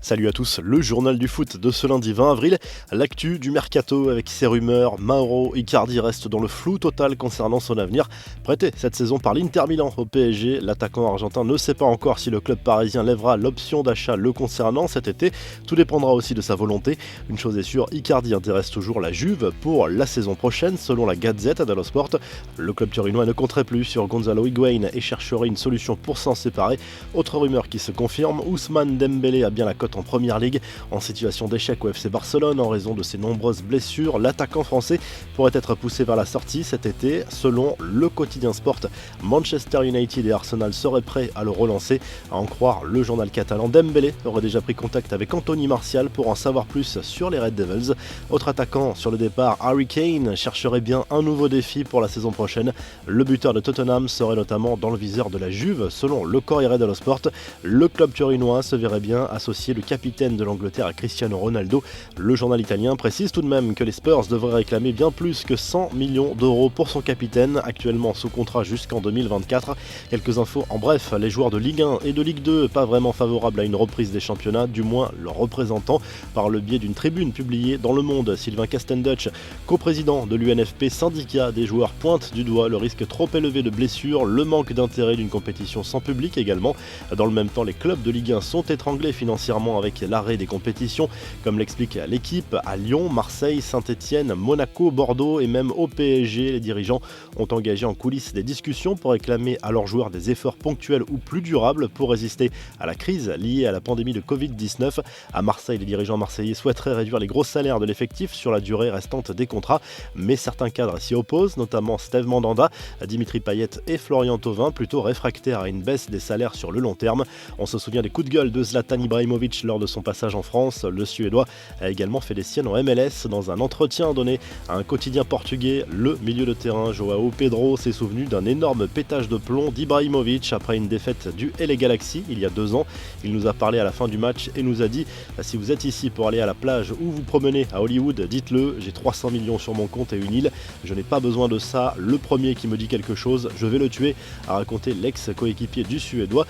Salut à tous, le journal du foot de ce lundi 20 avril. L'actu du mercato avec ses rumeurs. Mauro Icardi reste dans le flou total concernant son avenir. Prêté cette saison par l'Inter Milan au PSG, l'attaquant argentin ne sait pas encore si le club parisien lèvera l'option d'achat le concernant cet été. Tout dépendra aussi de sa volonté. Une chose est sûre, Icardi intéresse toujours la Juve pour la saison prochaine selon la Gazzetta dello Sport. Le club turinois ne compterait plus sur Gonzalo Higuaín et chercherait une solution pour s'en séparer. Autre rumeur qui se confirme, Ousmane Dembélé a bien la cote en première ligue. En situation d'échec au FC Barcelone en raison de ses nombreuses blessures, l'attaquant français pourrait être poussé vers la sortie cet été. Selon le quotidien Sport, Manchester United et Arsenal seraient prêts à le relancer. À en croire le journal catalan, Dembélé aurait déjà pris contact avec Anthony Martial pour en savoir plus sur les Red Devils. Autre attaquant sur le départ, Harry Kane chercherait bien un nouveau défi pour la saison prochaine. Le buteur de Tottenham serait notamment dans le viseur de la Juve. Selon le Corriere dello Sport, le club turinois se verrait bien associer le capitaine de l'Angleterre à Cristiano Ronaldo. Le journal italien précise tout de même que les Spurs devraient réclamer bien plus que 100 millions d'euros pour son capitaine, actuellement sous contrat jusqu'en 2024. Quelques infos en bref, les joueurs de Ligue 1 et de Ligue 2 pas vraiment favorables à une reprise des championnats, du moins leurs représentants, par le biais d'une tribune publiée dans Le Monde. Sylvain Castendutch, coprésident de l'UNFP, syndicat des joueurs, pointe du doigt le risque trop élevé de blessures, le manque d'intérêt d'une compétition sans public également. Dans le même temps, les clubs de Ligue 1 sont étranglés financièrement avec l'arrêt des compétitions, comme l'explique l'équipe. À Lyon, Marseille, Saint-Etienne, Monaco, Bordeaux et même au PSG, les dirigeants ont engagé en coulisses des discussions pour réclamer à leurs joueurs des efforts ponctuels ou plus durables pour résister à la crise liée à la pandémie de Covid-19. À Marseille, les dirigeants marseillais souhaiteraient réduire les gros salaires de l'effectif sur la durée restante des contrats, mais certains cadres s'y opposent, notamment Steve Mandanda, Dimitri Payet et Florian Thauvin, plutôt réfractaires à une baisse des salaires sur le long terme. On se souvient des coups de gueule de Zlatan Ibrahimovic lors de son passage en France. Le Suédois a également fait des siennes en MLS. Dans un entretien donné à un quotidien portugais, le milieu de terrain Joao Pedro s'est souvenu d'un énorme pétage de plomb d'Ibrahimovic après une défaite du LA Galaxy il y a 2 ans. Il nous a parlé à la fin du match et nous a dit « Si vous êtes ici pour aller à la plage ou vous promenez à Hollywood, dites-le, j'ai 300 millions sur mon compte et une île. Je n'ai pas besoin de ça. Le premier qui me dit quelque chose, je vais le tuer », a raconté l'ex-coéquipier du Suédois.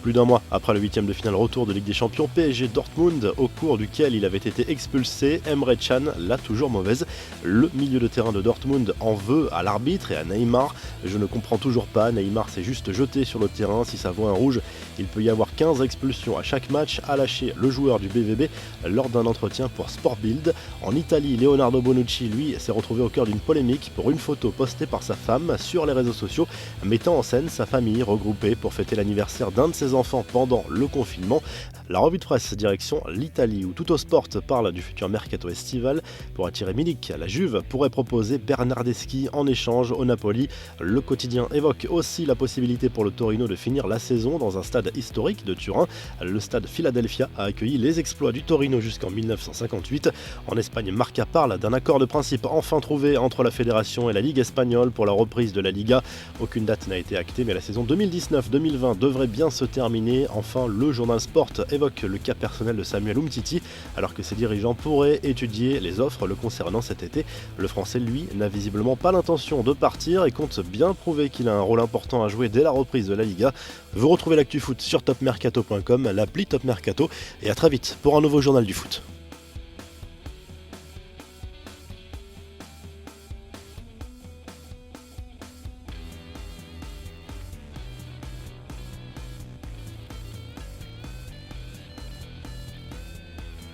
Plus d'un mois après le 8e de finale retour de Ligue des Champions, PSG Dortmund, au cours duquel il avait été expulsé, Emre Can l'a toujours mauvaise. Le milieu de terrain de Dortmund en veut à l'arbitre et à Neymar. Je ne comprends toujours pas, Neymar s'est juste jeté sur le terrain, si ça vaut un rouge, il peut y avoir 15 expulsions à chaque match, a lâché le joueur du BVB lors d'un entretien pour Sport Bild. En Italie, Leonardo Bonucci, lui, s'est retrouvé au cœur d'une polémique pour une photo postée par sa femme sur les réseaux sociaux, mettant en scène sa famille regroupée pour fêter l'anniversaire d'un de ses enfants pendant le confinement. La revue de presse direction l'Italie où Tuttosport parle du futur mercato estival. Pour attirer Milik, la Juve pourrait proposer Bernardeschi en échange au Napoli. Le quotidien évoque aussi la possibilité pour le Torino de finir la saison dans un stade historique de Turin. Le stade Philadelphia a accueilli les exploits du Torino jusqu'en 1958. En Espagne, Marca parle d'un accord de principe enfin trouvé entre la fédération et la Ligue espagnole pour la reprise de la Liga. Aucune date n'a été actée, mais la saison 2019-2020 devrait bien se terminer. Enfin, le journal Sport évoque le cas personnel de Samuel Umtiti, alors que ses dirigeants pourraient étudier les offres le concernant cet été. Le Français, lui, n'a visiblement pas l'intention de partir et compte bien prouver qu'il a un rôle important à jouer dès la reprise de la Liga. Vous retrouvez l'actu foot sur topmercato.com, l'appli Top Mercato, et à très vite pour un nouveau journal du foot.